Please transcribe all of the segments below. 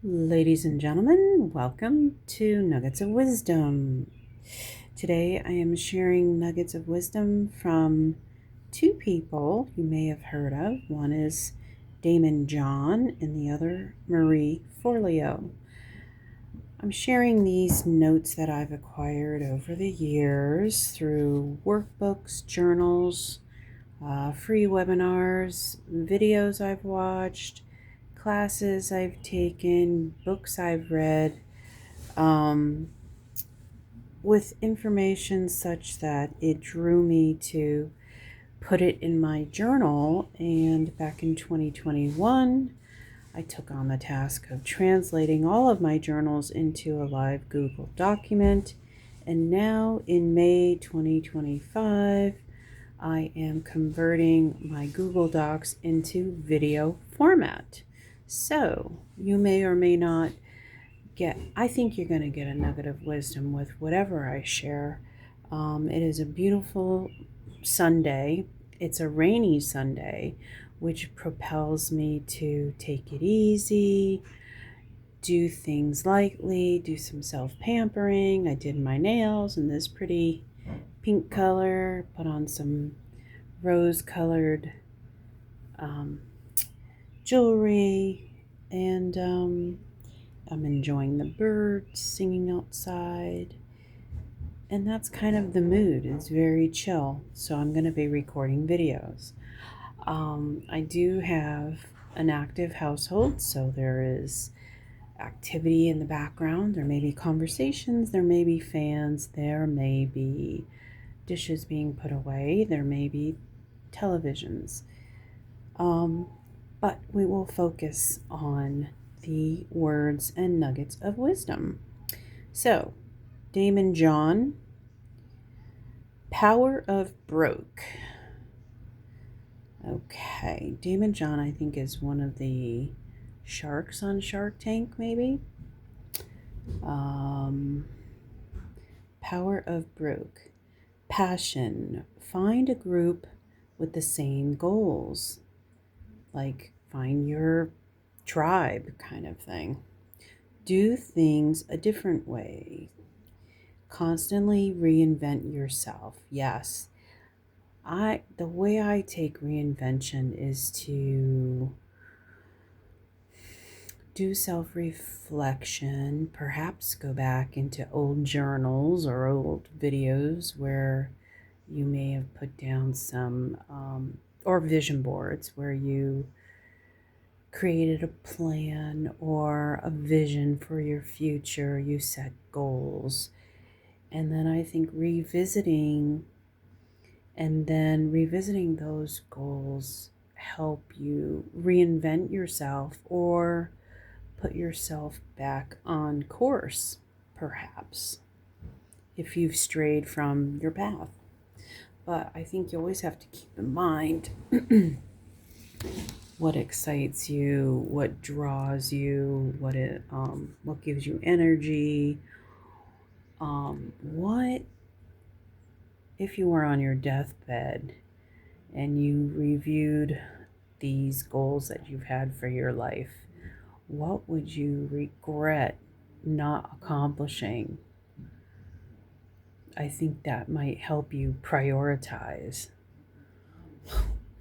Ladies and gentlemen, welcome to Nuggets of Wisdom. Today I am sharing nuggets of wisdom from two people you may have heard of. One is Daymond John and the other Marie Forleo. I'm sharing these notes that I've acquired over the years through workbooks, journals, free webinars, videos I've watched, classes I've taken, books I've read, um, with information such that it drew me to put it in my journal. And back in 2021, I took on the task of translating all of my journals into a live Google document. And now in May 2025, I am converting my Google Docs into video format. So you may or may not I think you're going to get a nugget of wisdom with whatever I share. It is a beautiful Sunday. It's a rainy Sunday, which propels me to take it easy, do things lightly, do some self-pampering. I did my nails in this pretty pink color, put on some rose-colored jewelry, and I'm enjoying the birds singing outside. And that's kind of the mood. It's very chill. So I'm going to be recording videos. I do have an active household, so there is activity in the background. There may be conversations, there may be fans, there may be dishes being put away, there may be televisions. But we will focus on the words and nuggets of wisdom. So, Daymond John, Power of Broke. Okay, Daymond John, I think, is one of the sharks on Shark Tank, maybe. Power of Broke. Passion. Find a group with the same goals. Like, find your tribe kind of thing. Do things a different way. Constantly reinvent yourself. Yes. The way I take reinvention is to do self-reflection, perhaps go back into old journals or old videos where you may have put down some, or vision boards where you created a plan or a vision for your future, you set goals. And then I think revisiting those goals help you reinvent yourself or put yourself back on course, perhaps, if you've strayed from your path. But I think you always have to keep in mind what excites you, what draws you, what gives you energy. What if you were on your deathbed and you reviewed these goals that you've had for your life? What would you regret not accomplishing? I think that might help you prioritize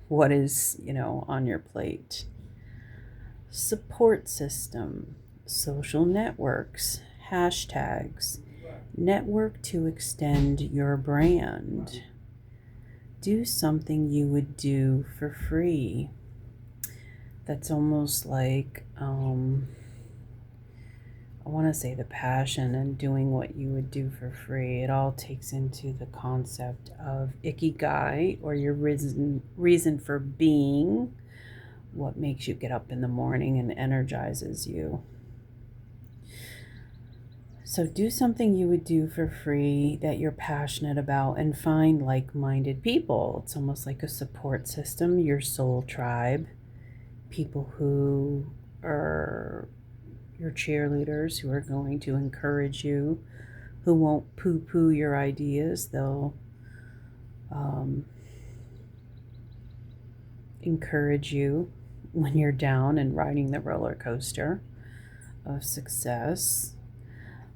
what is, on your plate. Support system, social networks, hashtags, network to extend your brand. Do something you would do for free. That's almost like, I want to say the passion and doing what you would do for free. It all takes into the concept of ikigai, or your reason for being, what makes you get up in the morning and energizes you. So do something you would do for free that you're passionate about and find like-minded people. It's almost like a support system, your soul tribe, people who are your cheerleaders, who are going to encourage you, who won't poo-poo your ideas. They'll encourage you when you're down and riding the roller coaster. of success.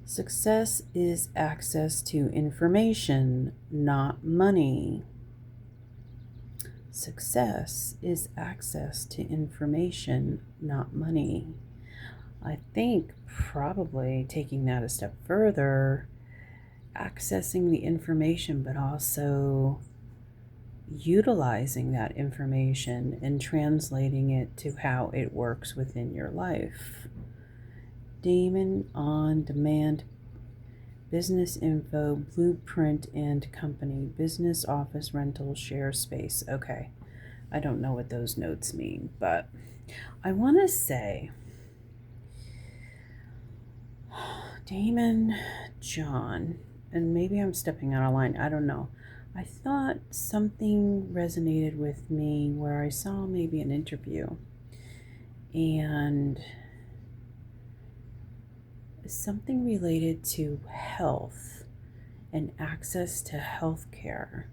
Success is access to information, not money. Success is access to information, not money. I think probably taking that a step further, accessing the information, but also utilizing that information and translating it to how it works within your life. Daymond on Demand, Business Info, Blueprint and Company, Business Office Rental, Share Space. Okay, I don't know what those notes mean, but I want to say Daymond John, and maybe I'm stepping out of line, I don't know. I thought something resonated with me where I saw maybe an interview and something related to health and access to health care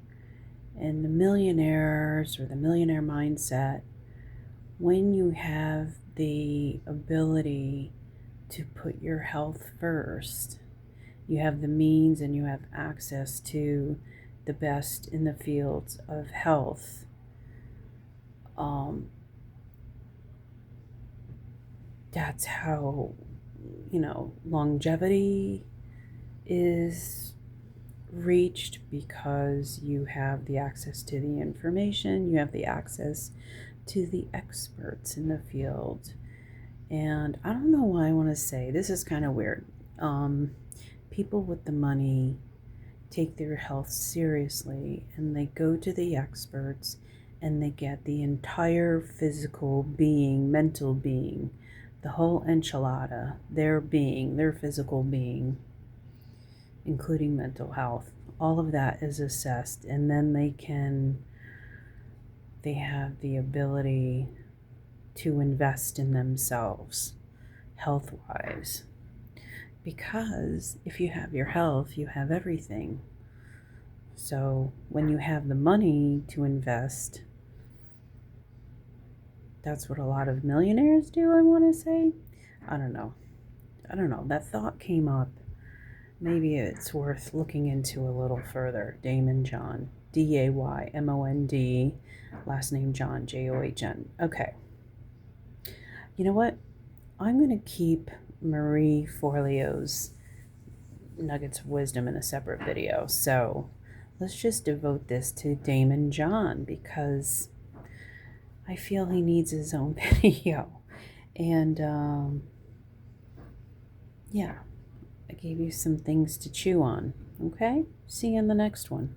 and the millionaires or the millionaire mindset. When you have the ability to put your health first, you have the means and you have access to the best in the fields of health. That's how, longevity is reached, because you have the access to the information, you have the access to the experts in the field. And I don't know why I want to say this is kind of weird. People with the money take their health seriously and they go to the experts and they get the entire physical being, mental being, the whole enchilada, their being, their physical being, including mental health. All of that is assessed, and then they have the ability to invest in themselves health wise. Because if you have your health, you have everything. So when you have the money to invest, that's what a lot of millionaires do, I want to say. I don't know. That thought came up. Maybe it's worth looking into a little further. Daymond John. Daymond. Last name John. John. Okay. You know what? I'm going to keep Marie Forleo's Nuggets of Wisdom in a separate video. So let's just devote this to Daymond John, because I feel he needs his own video. And yeah, I gave you some things to chew on. Okay? See you in the next one.